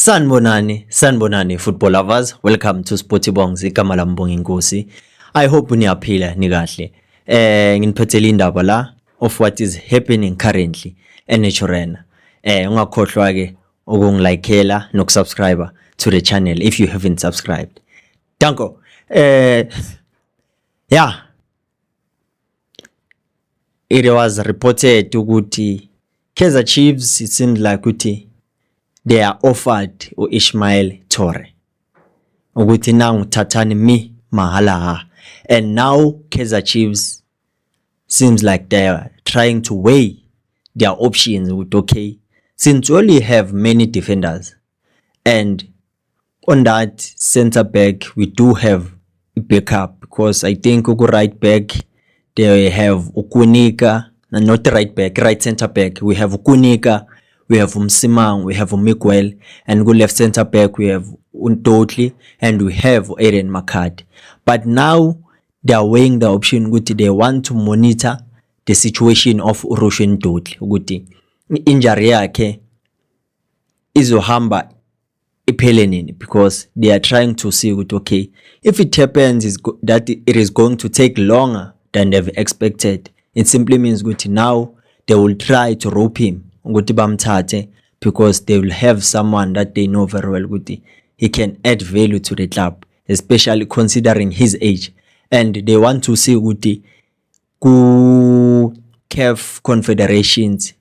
Sanibonani football lovers, welcome to Sporty Bongs, igama lami Mbongi Nkosi. I hope niyaphila nikahle. Nginiphethele indaba la of what is happening currently eNaturena. Ungakhohlwa ke ukungilikeela nokusubscribe to the channel if you haven't subscribed. Danko. Yeah. It was reported ukuthi Kaizer Chiefs, it seemed like ukuthi they are offered Ismail Torre ukuthi nangu thathani mi mahala, and now Kaizer Chiefs seems like they are trying to weigh their options with okay, since we only have many defenders and on that center back we do have a backup, because I think right back they have Ukunika, and not right back, right center back we have Ukunika, we have Msimang, we have Miguel, and go left center back we have Untotli, and we have Aiden Makad. But now they are weighing the option ukuthi they want to monitor the situation of Roshan Totli ukuthi injury yakhe izohamba iphele nini, because they are trying to see ukuthi okay, if it happens that it is going to take longer than they've expected, it simply means ukuthi now they will try to rope him ukuthi bamthathe, because they will have someone that they know very well ukuthi he can add value to the club, especially considering his age, and they want to see ukuthi ku CAF Confederations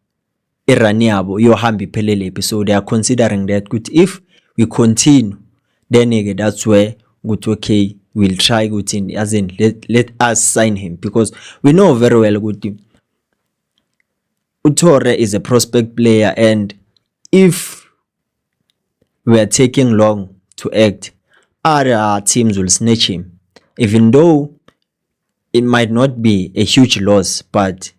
irani yabo yohamba iphelele. So they are considering that ukuthi if we continue, then again that's where ukuthi okay, we'll try ukuthi as in let us sign him, because we know very well ukuthi Torre is a prospect player, and if we are taking long to act, other teams will snatch him, even though it might not be a huge loss. But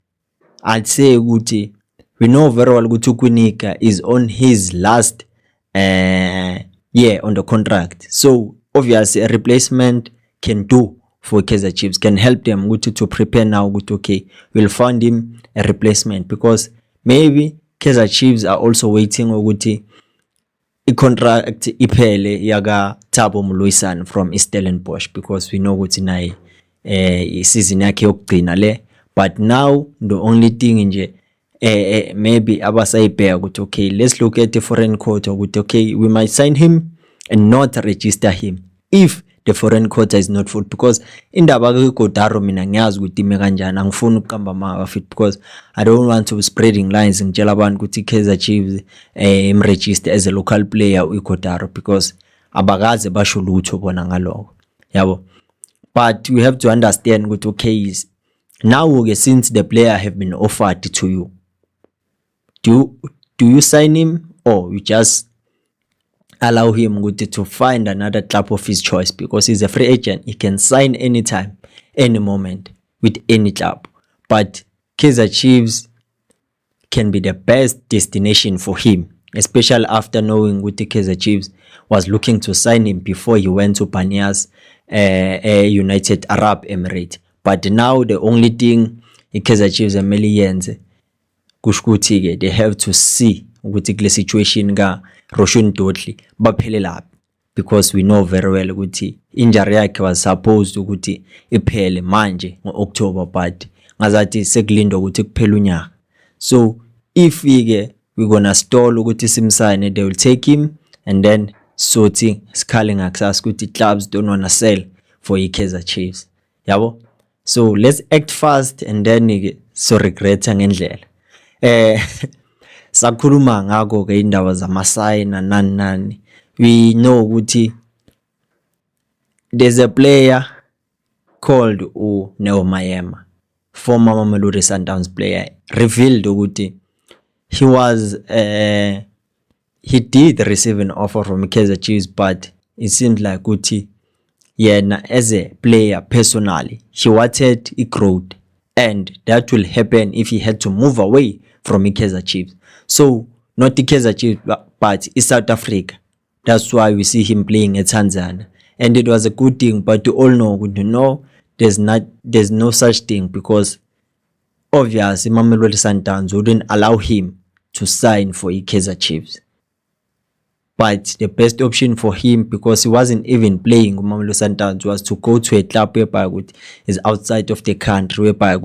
I'd say Guti, we know very well Guti Kunika is on his last year on the contract, so obviously a replacement can do for Kaizer Chiefs, can help them to prepare now. Okay, we'll find him a replacement, because maybe Kaizer Chiefs are also waiting ukuthi i-contract iphele yaga Thabo Mloisane from Stellenbosch, because we know ukuthi naye season yakhe yokugcina le. But now the only thing nje maybe abasayibheka ukuthi okay, let's look at the foreign quota ukuthi okay, we might sign him and not register him if the foreign quota is not full, because indaba kaGodaro mina ngiyazi ukuthi ime kanjani, angifuni ukuqamba ama-fit, because I don't want to be spreading lines ngitshela abantu ukuthi Kaizer Chiefs register as a local player uGodaro, because abakaze basho lutho bona ngaloko, yabo. But we have to understand ukuthi okay, now since the player have been offered to you, do you sign him, or you just allow him to find another club of his choice, because he's a free agent, he can sign anytime, any moment with any club. But Kaizer Chiefs can be the best destination for him, especially after knowing Kaizer Chiefs was looking to sign him before he went to Banyas United Arab Emirates. But now the only thing Kaizer Chiefs are millions kushukuthi they have to see ukuthi kule situation ga Roshan Totli baphelelaphi, because we know very well ukuthi injury yakhe was supposed ukuthi iphele manje ngo-October, but ngazathi sekulinda ukuthi kuphele unyaka. So if we gonna stall ukuthi simsane, they will take him, and then sorting scaling access ukuthi clubs don't wanna sell for Kaizer Chiefs, yabo. So let's act fast and then so regret ngendlela. Sakhuluma ngako ke indaba zamasayina nani. We know ukuthi there's a player called Neo Mayema, former Mamelodi Sundowns player, revealed ukuthi he did receive an offer from Kaizer Chiefs, but it seemed like ukuthi yena as a player personally he wanted a growth, and that will happen if he had to move away from Kaizer Chiefs. So not the Kaizer Chiefs, but it's South Africa. That's why we see him playing at Tanzania, and it was a good thing. But you all know, there's no such thing, because obviously Mamelodi Sundowns wouldn't allow him to sign for Kaizer Chiefs. but the best option for him, because he wasn't even playing Mamelodi Sundowns, was to go to a club whereby is outside of the country, whereby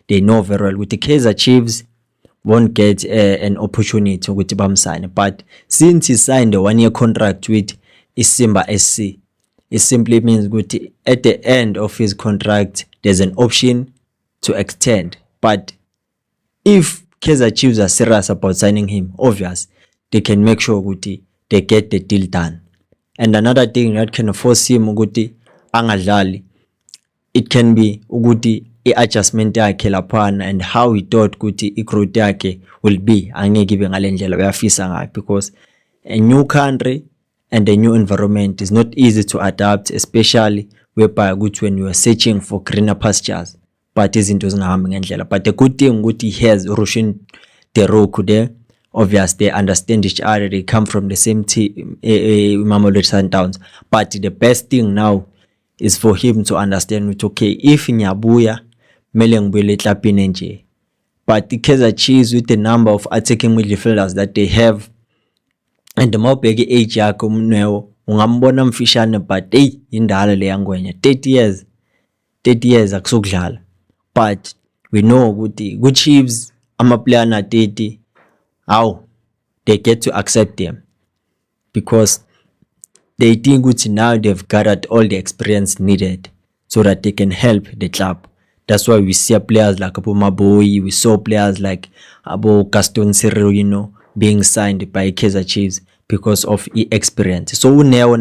they know very well with the Kaizer Chiefs won't get an opportunity with bamsane. But since he signed a 1-year contract with Isimba SC, it simply means at the end of his contract there's an option to extend. But if Kaizer Chiefs are serious about signing him, obvious, they can make sure they get the deal done. And another thing that can force him angadlali, it can be i-adjustment yakhe laphana and how he thought i-growth yakhe will be angeke ibe ngale ndlela uyafisa ngayo, because a new country and a new environment is not easy to adapt, especially whereby when you are searching for greener pastures but izinto zingahambi ngendlela. But the good thing he has Rushin De Roku there. Obviously they understand each other, they come from the same team, Mamelodi Sundowns. But the best thing now is for him to understand okay, if ngiyabuya mele ngibuyele eklabhini nje. But the Kaizer Chiefs, with the number of attacking midfielders that they have, and the mawubheka i-age yakhe umneo ungambona mfishane, but indala le yangwenya 30 years akusokudlala. But we know good Chiefs amaplayer na 30, how they get to accept them, because they think now they've gathered all the experience needed so that they can help the club. That's why we see players like Abu Maboyi, we saw players like Abu Gaston Sirro, being signed by Kaizer Chiefs because of experience. So Uneo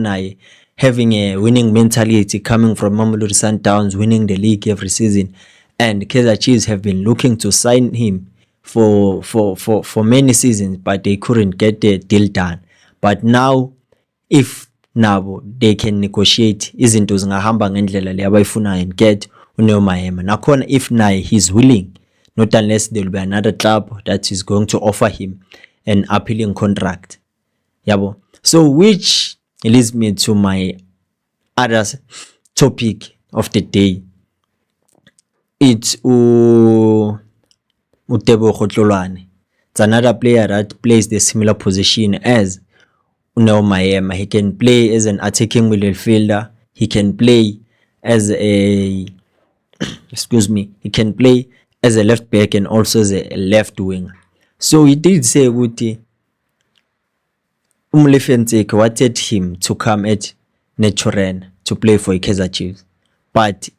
having a winning mentality, coming from Mamelodi Sundowns, winning the league every season, and Kaizer Chiefs have been looking to sign him for many seasons, but they couldn't get the deal done. But now, if nabo they can negotiate izinto zingahamba ngendlela le abayifunayo and get uNeo Maema, nakhona if naye he's willing, not unless there will be another club that is going to offer him an appealing contract. Yabo. So which leads me to my other topic of the day. It's Utebo Khotlolwane. It's another player that plays the similar position as UNeo Maema. He can play as an attacking midfielder. He can play as a he can play as a left back and also as a left winger. So he did say Umlefenseke wanted him to come at Naturen to play for Kaizer Chiefs, but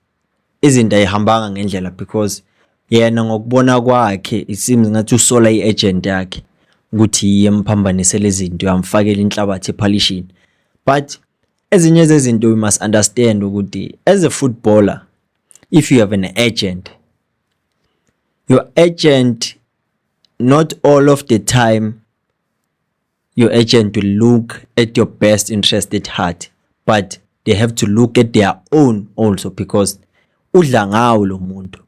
isn't ayihambanga ngendlela, because yena ngokubona kwakhe it seems ngathi usola i-agent yakhe ukuthi yemphambanisele izinto yamfakela inhlabathi epolishini. But ezinye zezinto we must understand ukuthi as a footballer, if you have an agent, your agent, not all of the time your agent will look at your best interest at heart, but they have to look at their own also, because udla ngawo lo muntu,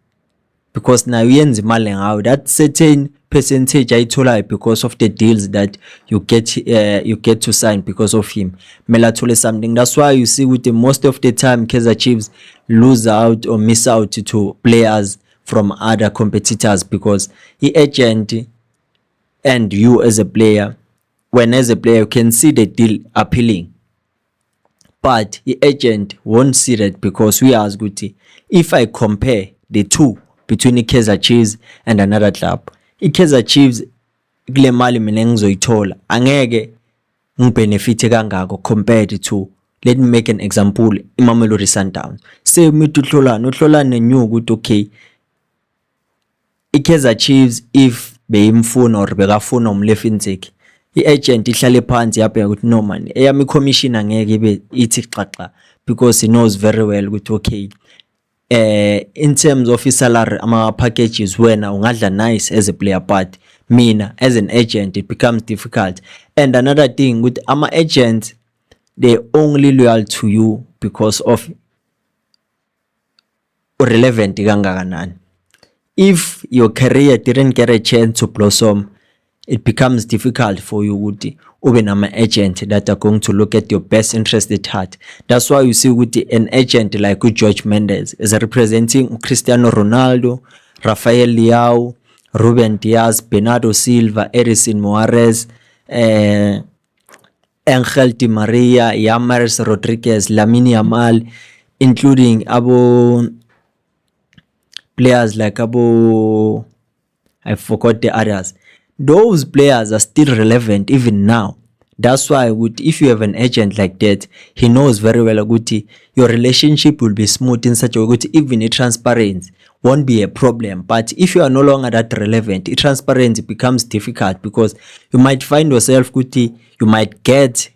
because now uyenza imali ngawo, that certain percentage ayitholayo because of the deals that you get to sign because of him, mele athole something. That's why you see with most of the time Kaizer Chiefs lose out or miss out to players from other competitors, because the agent and you as a player, when as a player you can see the deal appealing, but the agent won't see that, because we ask if I compare the two between the Kaizer Chiefs and another club, Kaizer Chiefs kule mali mina ngizoyithola angeke ngibenefite kangako compared to, let me make an example, iMamelodi Sundowns. Say umuntu uhlolana new ukuthi okay, Kaizer Chiefs if beyimfuna or bekafuna umlefinteki, i-agent ihlale phansi yapha ukuthi no man, eyami commission angeke ibe ithi xaxa, because he knows very well ukuthi okay, in terms of salary ama packages wena ungadla nice as a player, but mina as an agent it becomes difficult. And another thing with ama agents, they only loyal to you because of relevant kangakanani. If your career didn't get a chance to blossom, it becomes difficult for you ukuthi ube nama agent that are going to look at your best interest at heart. That's why you see ukuthi an agent like George Mendes is representing Cristiano Ronaldo, Rafael Leao, Ruben Diaz, Bernardo Silva, Edison Moraes, Angel Di Maria, James Rodriguez, Lamine Yamal, including players like I forgot the others. Those players are still relevant even now. That's why if you have an agent like that, he knows very well your relationship will be smooth in such a way even a transparency won't be a problem. But if you are no longer that relevant, transparency becomes difficult because you might find yourself you might get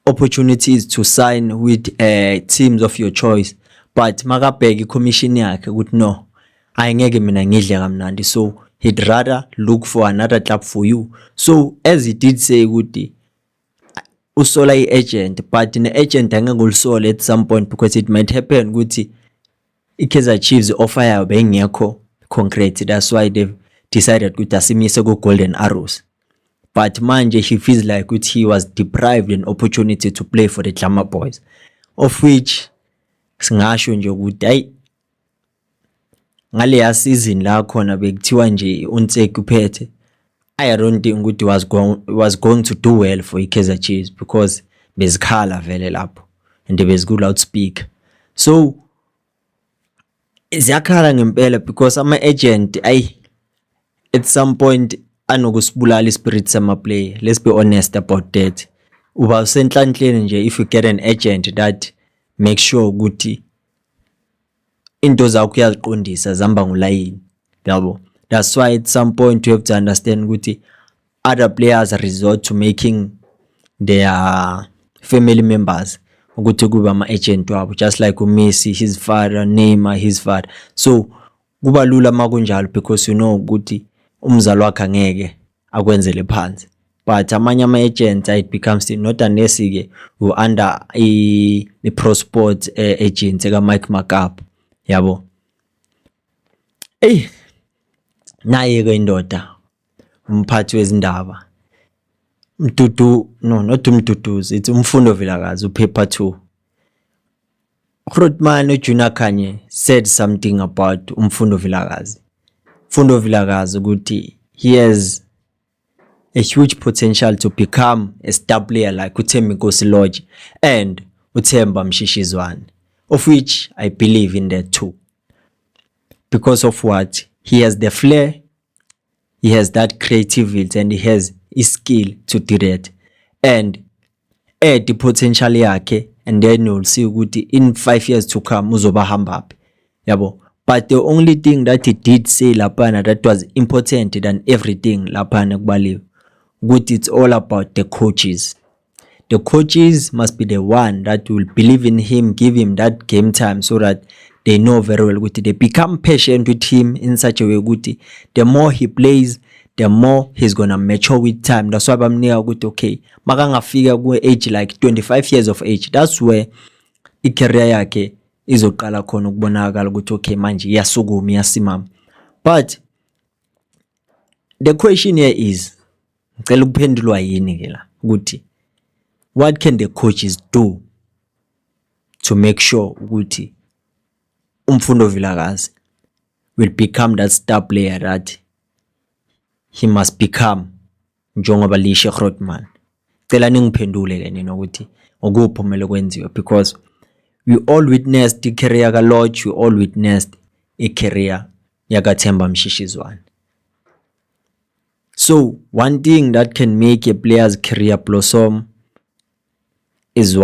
opportunities to sign with teams of your choice, but makabheka commission yakhe ukuthi no, ayengeke mina ngidle kamnandi, so he'd rather look for another club for you. So as he did say ukuthi usola i-agent, but ne-agent angeke ulisole at some point because it might happen ukuthi i-Kaizer Chiefs offer yayo bengekho concrete. That's why they've decided ukuthi asimise ku-Golden Arrows. But manje he feels like he was deprived an opportunity to play for the Glamour Boys, of which singasho nje ukuthi hayi ngaleya season la khona bekuthiwa nje uNtseki uphethe, I don't think ukuthi was going to do well for i-Kaizer Chiefs because bezikhala vele lapho and beziku-loudspeaker. So ziyakhala ngempela because ama-agent at some point anokusibulala ispirit sama-player. Let's be honest about that. Uba usenhlanhleni nje if you get an agent that make sure ukuthi into zakho uyaziqondisa zihamba ngolayini, yabo. That's why at some point you have to understand ukuthi other players resort to making their family members ukuthi kuba ama-agent wabo, just like uMessi, his father, Neymar, his father. So kuba lula makunjalo because you know ukuthi umzali wakhe angeke akwenzele phansi. But amanye ama-agents it becomes not unless-ke under i-pro sport agents eka-Mike Makap, yabo. Naye-ke indoda umphathi wezindaba Mdudu, no, not Mduduzi, it's Umfundo Vilakazi, paper 2. Grootman Junior Kanye said something about Umfundo Vilakazi. Mfundo Vilakazi ukuthi he has a huge potential to become a star player like uThembi Nkosi-Lorch and uThemba Mshishizwane, of which I believe in that too. Because of what? He has the flair, he has that creativity, and he has his skill to do that. And add the potential yakhe, and then you'll see ukuthi in 5 years to come uzoba hambaphi, yabo. But the only thing that he did say lapana that was important than everything lapana kubaliwe ukuthi it's all about the coaches. The coaches must be the one that will believe in him, give him that game time so that they know very well ukuthi they become patient with him in such a way ukuthi the more he plays, the more he's gonna mature with time. That's why bamnika ukuthi okay, makangafika ku-age like 25 years of age, that's where i-career yakhe izoqala khona ukubonakala ukuthi okay manje iyasukuma iyasimama. But the question here is, ngicela ukuphendulwa yini ke la ukuthi what can the coaches do to make sure ukuthi Umfundo Vilakazi will become that star player that he must become njengoba lishe Grootman. Cela ningiphendule ke nina ukuthi ukuphi kumele kwenziwe because we all witnessed the career ka-Lorch, we all witnessed a career yakaThemba Mshishizwane. So one thing that can make a player's career blossom is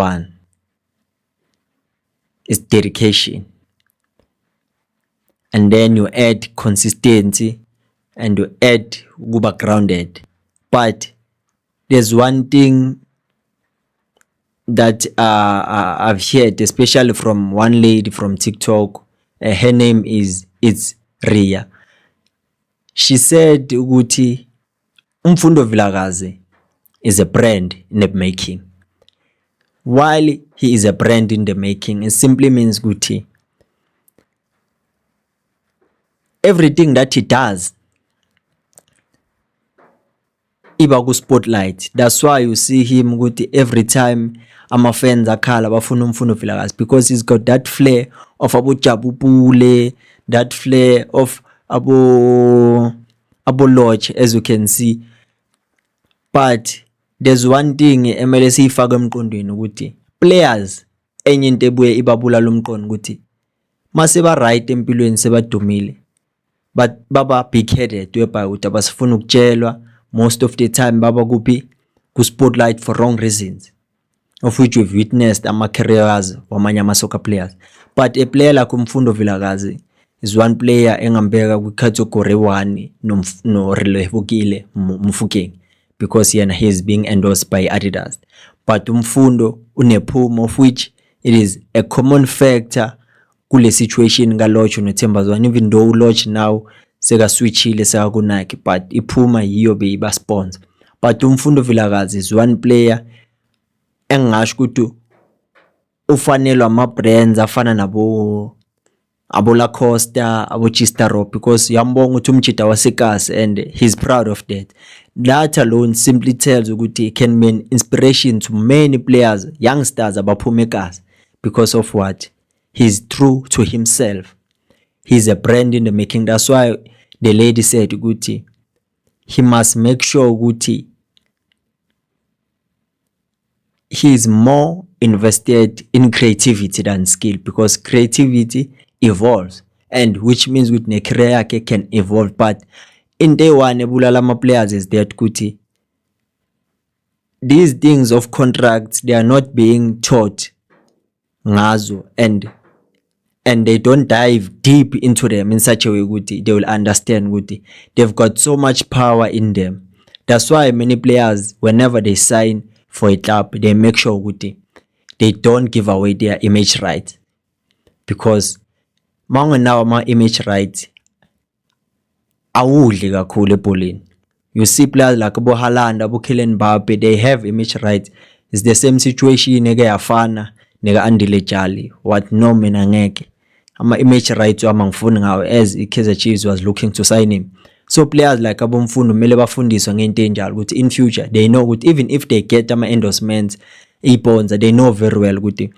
dedication. And then you add consistency and you add kuba grounded. But there's one thing that I've heard, especially from one lady from TikTok. Her name is Ria. She said ukuthi Umfundo Vilakazi is a brand in the making. While he is a brand in the making, it simply means ukuthi everything that he does iba ku spotlight. That's why you see him ukuthi every time ama-fans akhala bafuna Umfundo Vilakazi because he's got that flair of Jabu Pule, that flair of Lorch, as you can see. But there's one thing emele siyifake emqondweni ukuthi players enye into ebuye ibabulala umqondo ukuthi mase ba right empilweni sebadumile but baba big headed whereby ukuthi abasifuna ukutshelwa most of the time baba kuphi ku spotlight for wrong reasons, of which we've witnessed ama careers wamanye ama soccer players. But a player like Mfundo Vilakazi is one player engambeka ku category 1 no Relevukile Mufokeng, because he is being endorsed by Adidas. But Mfundo unephumo, of which it is a common factor kule situation ngalocho noThembazwane, even though uLoch now seka switchile seka ku Nike, but iphuma yiyo beyiba sponsor. But Mfundo Vilakazi is one player engasho ukuthi ufanelwa ama brands afana nabo Lacoste, abo Chistero, because yambonga ukuthi umjida wasekasi and he's proud of that. That alone simply tells ukuthi he can be an inspiration to many players, youngsters abaphuma ekasi, because of what? He's true to himself. He's a brand in the making. That's why the lady said ukuthi he must make sure ukuthi he is more invested in creativity than skill, because creativity evolves, and which means with ne career yake can evolve. But in day one ebulala ama players is that kuti these things of contracts, they are not being taught ngazo, and they don't dive deep into them in such a way kuti they will understand kuti they've got so much power in them. That's why many players, whenever they sign for a club, they make sure ukuthi they don't give away their image rights, because now ama image rights awudli kakhulu ebholeni. You see players like Abo Haaland, Abo Kylian Mbappe, they have image rights. It's the same situation eke yafana neka Andile Jali, what no mina ngeke ama image rights amangifuni ngawo, as Kaizer Chiefs was looking to sign him. So players like Abo Mfundo mele bafundiswa ngento enjalo ukuthi in future they know ukuthi even if they get ama endorsements, i-bonds, they know very well ukuthi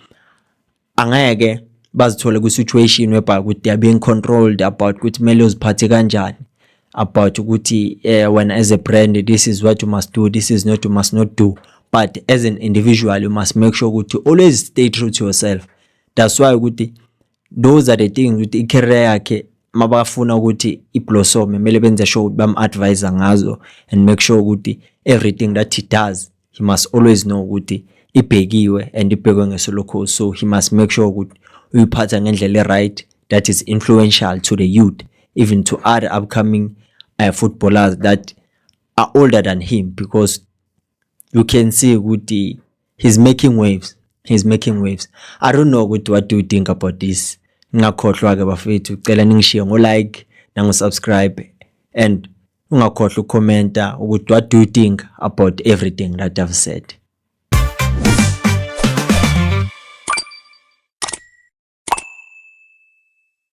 angeke bazithole ku situation whereby ukuthi they are being controlled about ukuthi mele uziphathe kanjani, about ukuthi when as a brand this is what you must do, this is not you must not do. But as an individual you must make sure ukuthi always stay true to yourself. That's why ukuthi those are the things ukuthi i-career yakhe mabafuna ukuthi iblossom mele benze sure bam advise ngazo, and make sure ukuthi everything that he does he must always know ukuthi ibhekiwe and ibhekwe ngesolokho. So he must make sure ukuthi uyiphatha ngendlela right that is influential to the youth, even to other upcoming footballers that are older than him, because you can see ukuthi he's making waves. I don't know what do you think about this. Ngakhohlwa ke bafethu, ucela ningishiye ngo like nango subscribe, and ungakhohlwa ucomment ukuthi what do you think about everything that I've said.